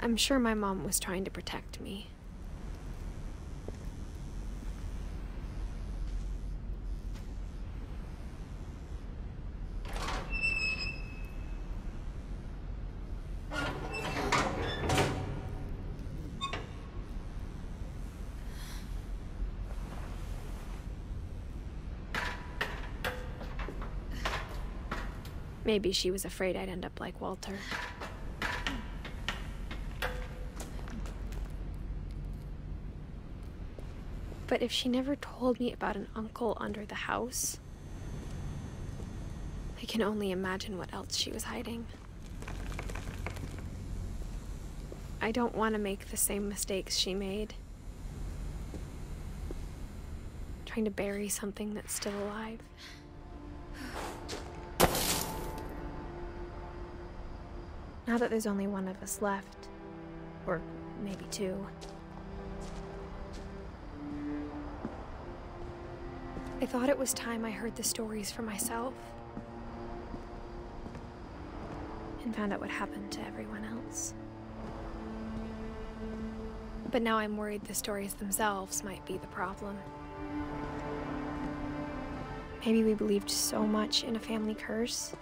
I'm sure my mom was trying to protect me. Maybe she was afraid I'd end up like Walter. But if she never told me about an uncle under the house, I can only imagine what else she was hiding. I don't want to make the same mistakes she made. Trying to bury something that's still alive. Now that there's only one of us left, or maybe two, I thought it was time I heard the stories for myself and found out what happened to everyone else. But now I'm worried the stories themselves might be the problem. Maybe we believed so much in a family curse,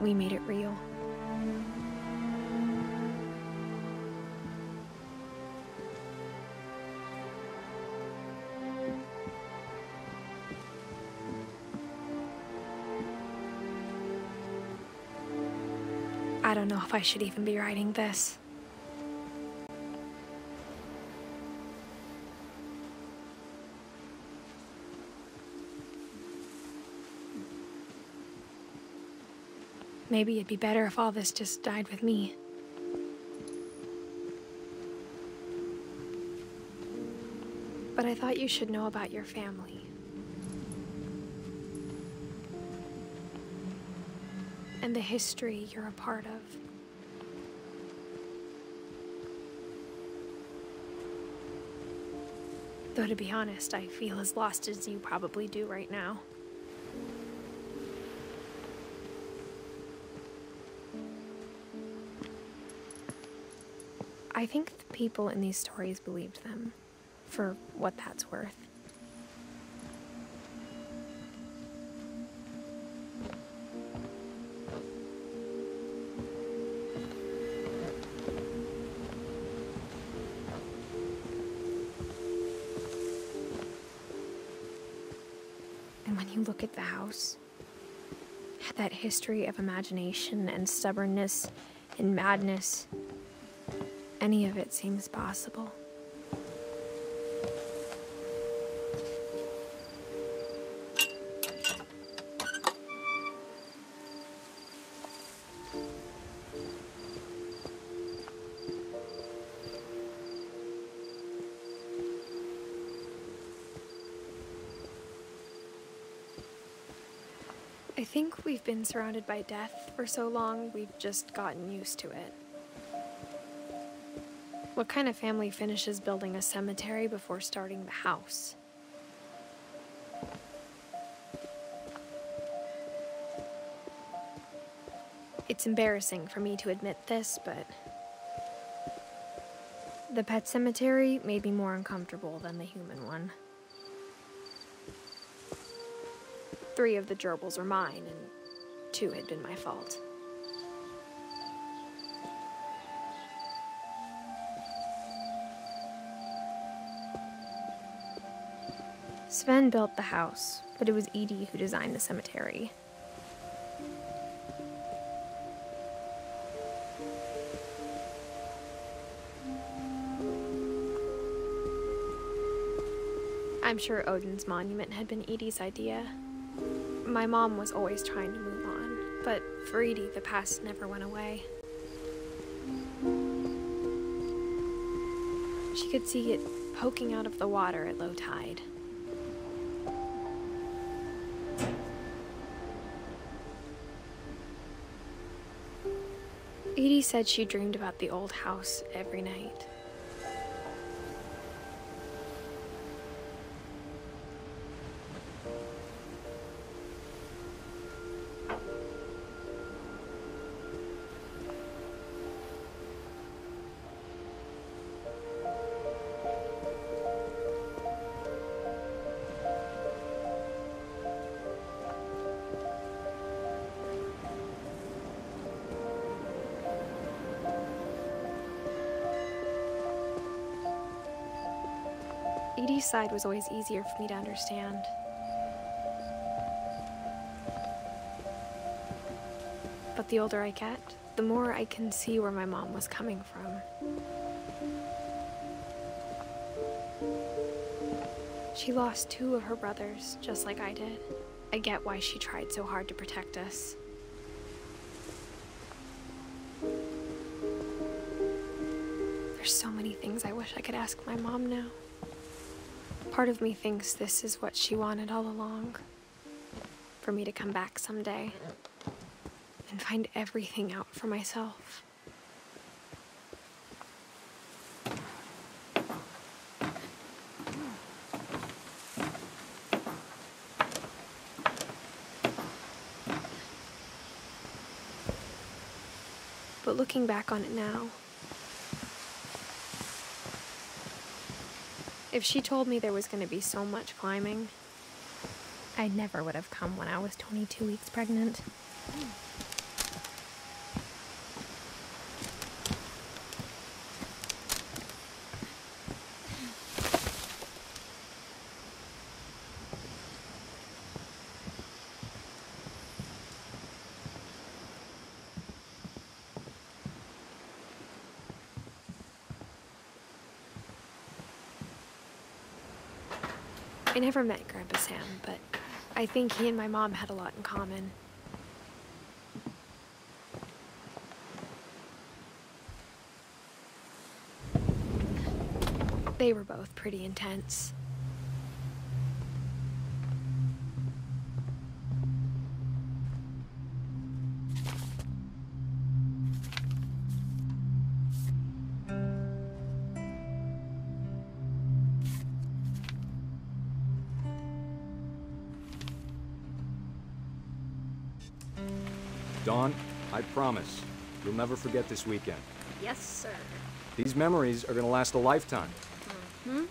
we made it real. I don't know if I should even be writing this. Maybe it'd be better if all this just died with me. But I thought you should know about your family. And the history you're a part of. Though to be honest, I feel as lost as you probably do right now. I think the people in these stories believed them, for what that's worth. And when you look at the house, that history of imagination and stubbornness and madness, any of it seems possible. I think we've been surrounded by death for so long, we've just gotten used to it. What kind of family finishes building a cemetery before starting the house? It's embarrassing for me to admit this, but the pet cemetery made me more uncomfortable than the human one. 3 of the gerbils were mine, and 2 had been my fault. Sven built the house, but it was Edith who designed the cemetery. I'm sure Odin's monument had been Edith's idea. My mom was always trying to move on, but for Edith, the past never went away. She could see it poking out of the water at low tide. Edie said she dreamed about the old house every night. Edie's side was always easier for me to understand. But the older I get, the more I can see where my mom was coming from. She lost 2 of her brothers, just like I did. I get why she tried so hard to protect us. There's so many things I wish I could ask my mom now. Part of me thinks this is what she wanted all along. For me to come back someday and find everything out for myself. But looking back on it now, if she told me there was going to be so much climbing, I never would have come when I was 22 weeks pregnant. I never met Grandpa Sam, but I think he and my mom had a lot in common. They were both pretty intense. Dawn, I promise, you'll never forget this weekend. Yes, sir. These memories are gonna last a lifetime. Am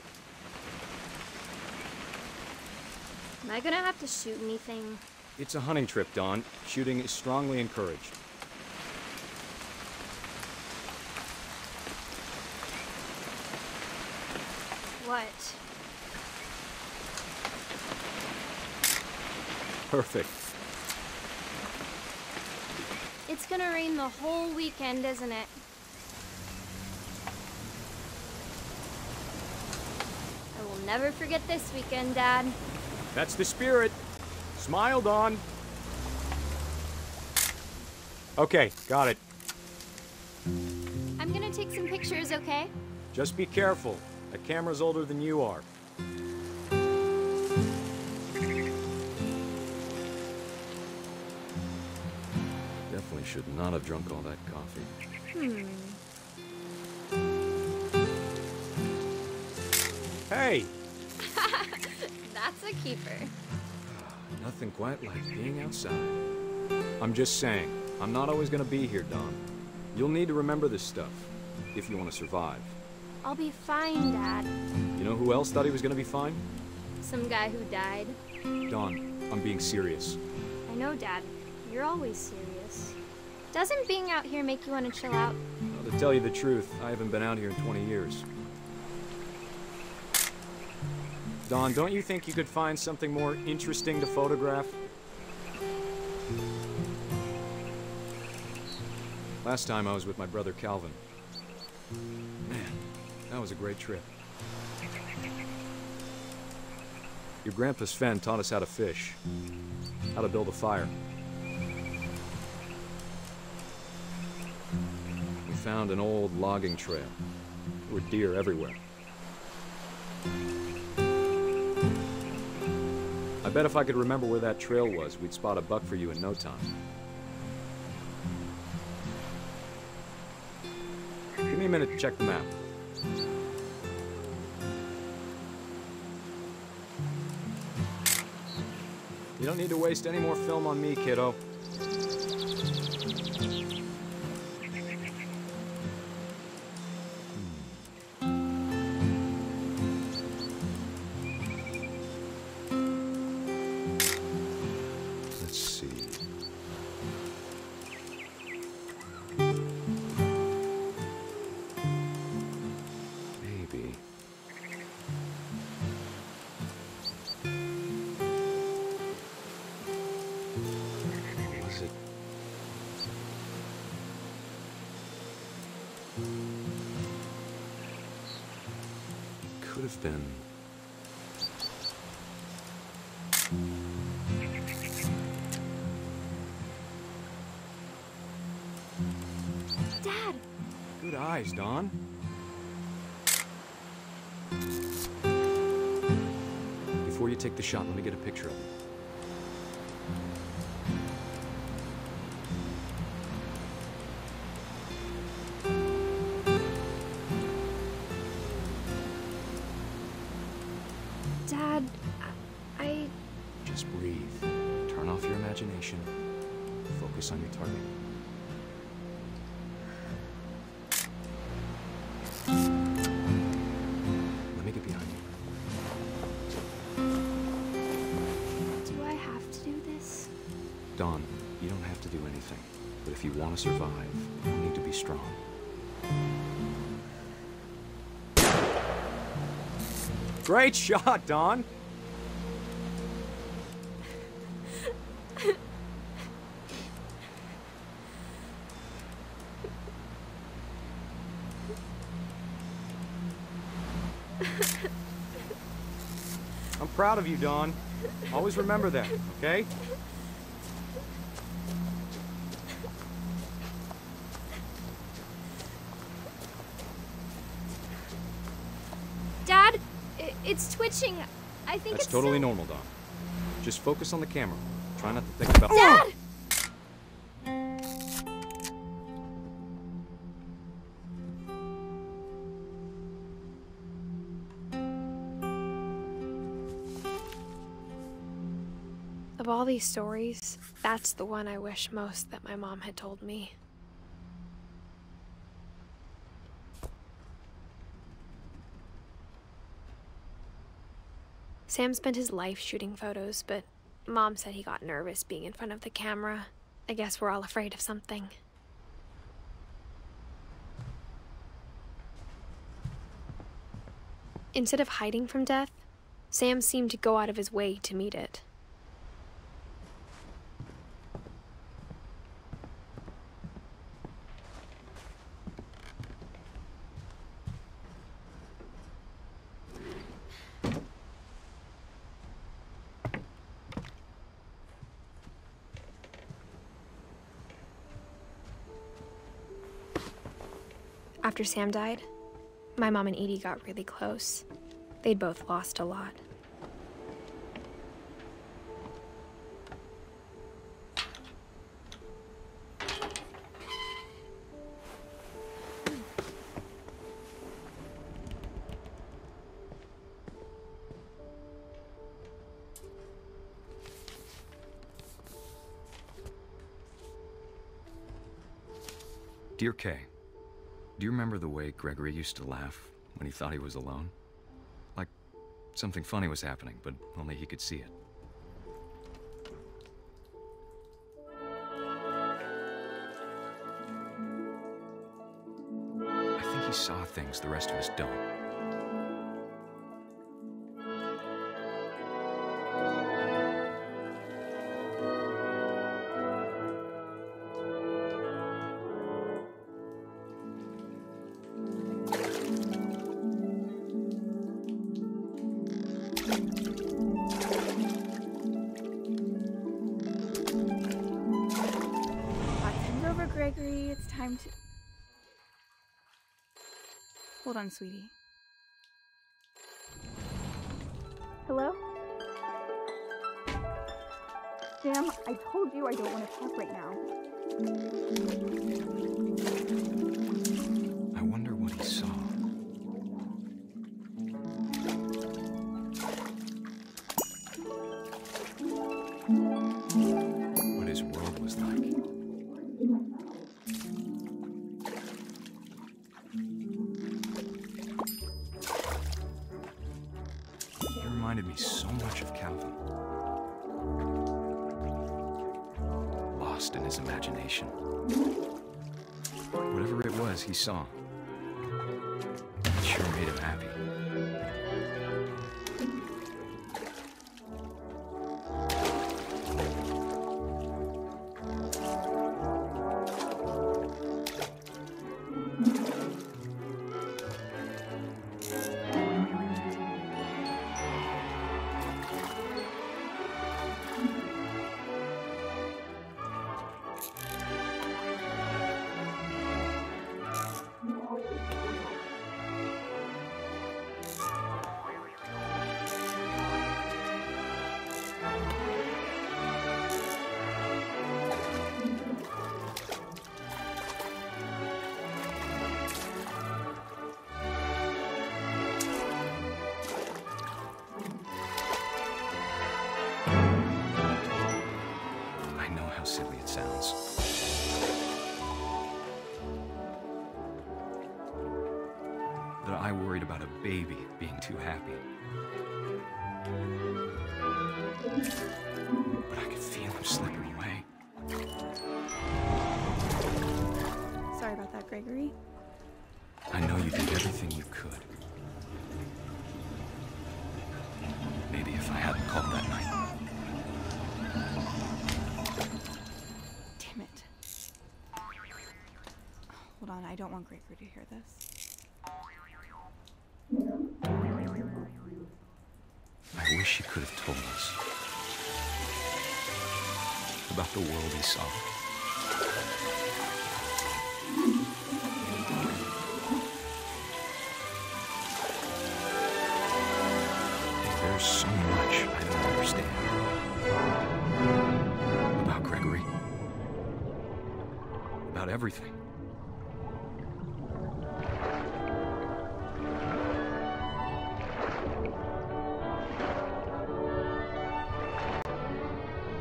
I gonna have to shoot anything? It's a hunting trip, Dawn. Shooting is strongly encouraged. What? Perfect. It's gonna rain the whole weekend, isn't it? I will never forget this weekend, Dad. That's the spirit. Smile, Dawn. Okay, got it. I'm gonna take some pictures, okay? Just be careful. That camera's older than you are. Definitely should not have drunk all that coffee. Hey! That's a keeper. Nothing quite like being outside. I'm just saying, I'm not always gonna be here, Dawn. You'll need to remember this stuff, if you want to survive. I'll be fine, Dad. You know who else thought he was gonna be fine? Some guy who died. Dawn, I'm being serious. I know, Dad. You're always serious. Doesn't being out here make you want to chill out? Well, to tell you the truth, I haven't been out here in 20 years. Dawn, don't you think you could find something more interesting to photograph? Last time I was with my brother Calvin. Man, that was a great trip. Your grandpa Sven taught us how to fish, how to build a fire. We found an old logging trail. There were deer everywhere. I bet if I could remember where that trail was, we'd spot a buck for you in no time. Give me a minute to check the map. You don't need to waste any more film on me, kiddo. Let's see. Maybe. Could have been... Dad! Good eyes, Dawn. Before you take the shot, let me get a picture of him. Dad, I... Just breathe. Turn off your imagination. Focus on your target. Let me get behind you. Do I have to do this? Dawn, you don't have to do anything. But if you want to survive, you need to be strong. Great shot, Dawn! I'm proud of you, Dawn. Always remember that, okay? Dad, it's twitching. I think That's it's totally normal, Dawn. Just focus on the camera. Try not to think about... Dad! Of all these stories, that's the one I wish most that my mom had told me. Sam spent his life shooting photos, but Mom said he got nervous being in front of the camera. I guess we're all afraid of something. Instead of hiding from death, Sam seemed to go out of his way to meet it. After Sam died, my mom and Edie got really close. They'd both lost a lot. Dear Kay, do you remember the way Gregory used to laugh when he thought he was alone? Like something funny was happening, but only he could see it. I think he saw things the rest of us don't. Gregory, it's time to... Hold on, sweetie. Hello? Sam, I told you I don't want to talk right now. I wonder what he saw. What his world was like. Reminded me so much of Calvin. Lost in his imagination. Whatever it was he saw, it sure made him happy. silly it sounds. That I worried about a baby being too happy. But I could feel him slipping away. Sorry about that, Gregory. I know you did everything you could. Maybe if I hadn't called that night. Damn it. Hold on, I don't want Gregory to hear this. I wish he could have told us about the world he saw. There's so much I don't understand about Gregory, about everything.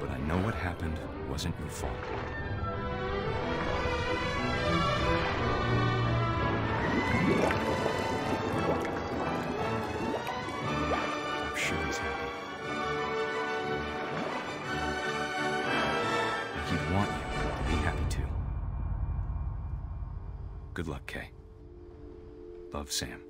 But I know what happened wasn't your fault. I'm sure he's happy. And he'd want you to be happy too. Good luck, Kay. Love, Sam.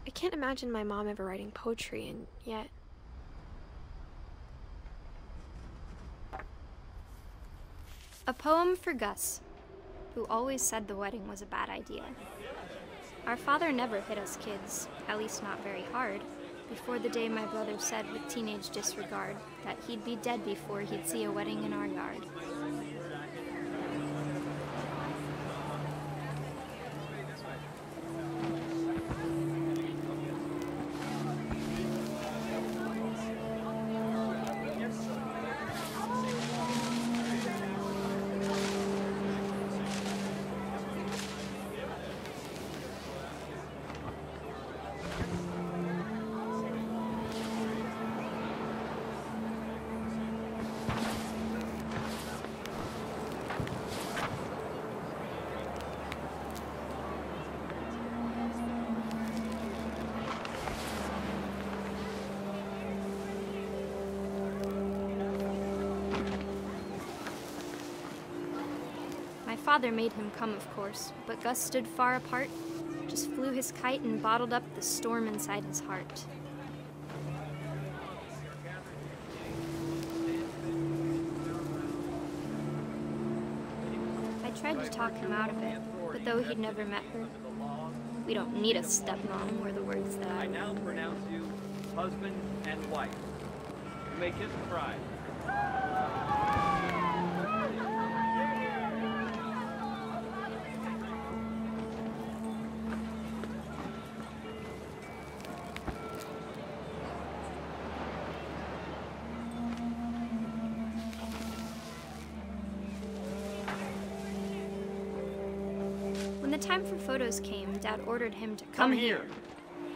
I can't imagine my mom ever writing poetry, and yet... A poem for Gus, who always said the wedding was a bad idea. Our father never hit us kids, at least not very hard, before the day my brother said with teenage disregard that he'd be dead before he'd see a wedding in our yard. My father made him come, of course, but Gus stood far apart, just flew his kite and bottled up the storm inside his heart. I tried to talk him out of it, but though he'd never met her, we don't need a stepmom, were the words that I now remember. pronounce you husband and wife. You may kiss the bride. When the time for photos came, Dad ordered him to come here.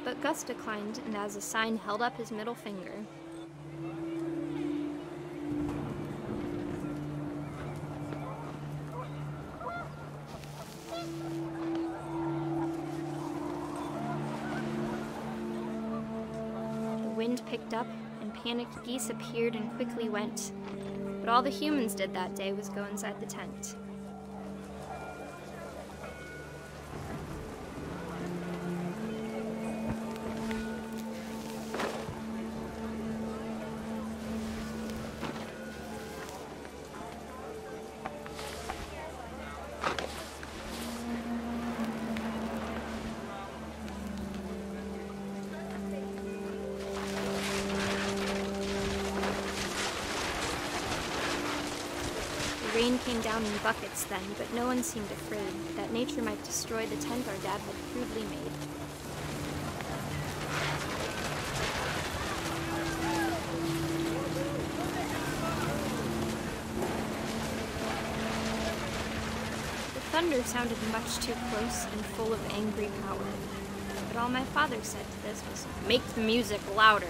But Gus declined, and as a sign held up his middle finger. The wind picked up, and panicked geese appeared and quickly went. But all the humans did that day was go inside the tent. The rain came down in buckets then, but no one seemed afraid that nature might destroy the tent our dad had crudely made. The thunder sounded much too close and full of angry power, but all my father said to this was, "Make the music louder."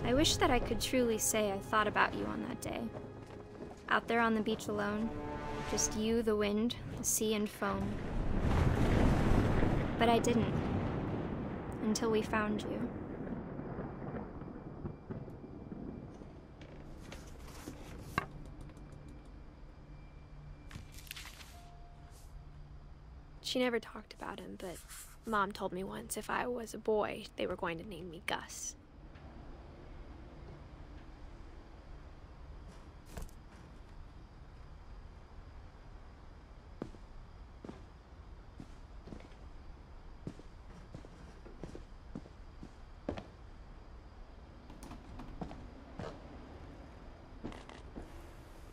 I wish that I could truly say I thought about you on that day. Out there on the beach alone, just you, the wind, the sea, and foam. But I didn't, until we found you. She never talked about him, but Mom told me once if I was a boy, they were going to name me Gus.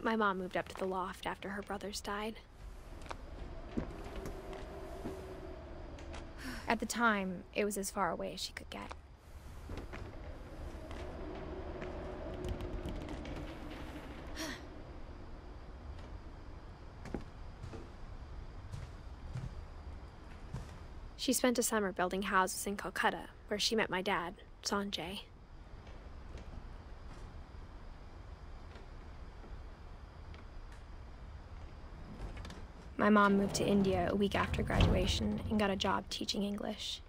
My mom moved up to the loft after her brothers died. At the time, it was as far away as she could get. She spent a summer building houses in Calcutta, where she met my dad, Sanjay. My mom moved to India a week after graduation and got a job teaching English.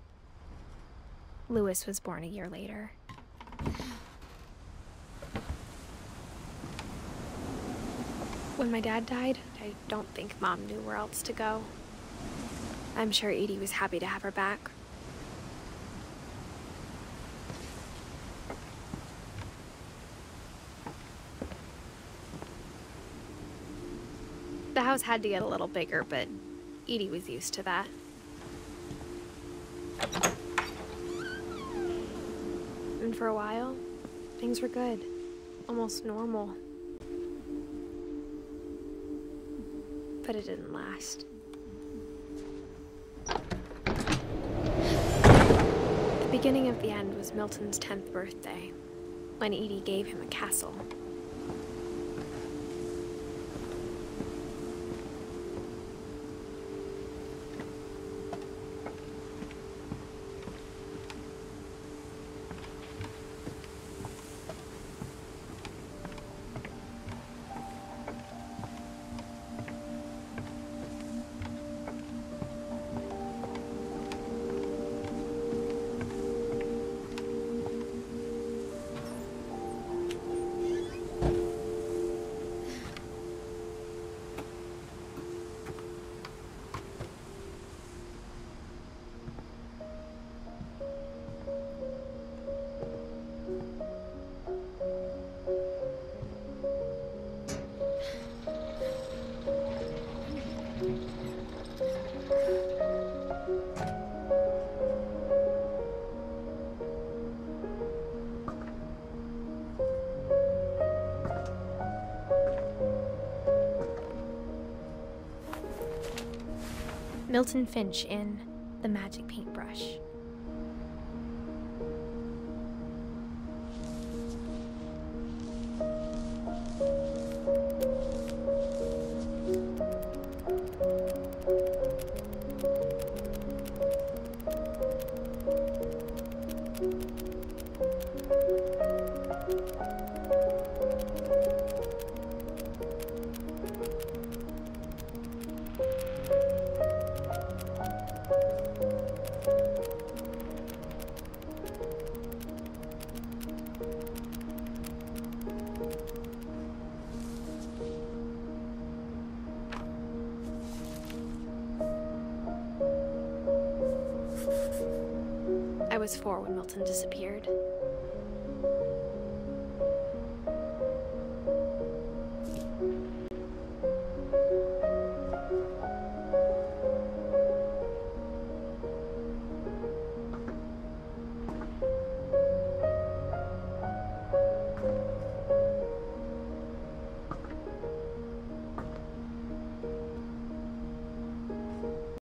Louis was born a year later. When my dad died, I don't think Mom knew where else to go. I'm sure Edie was happy to have her back. The house had to get a little bigger, but Edie was used to that. And for a while, things were good, almost normal. But it didn't last. The beginning of the end was Milton's 10th birthday, when Edie gave him a castle. Milton Finch in The Magic Paintbrush. was 4 when Milton disappeared.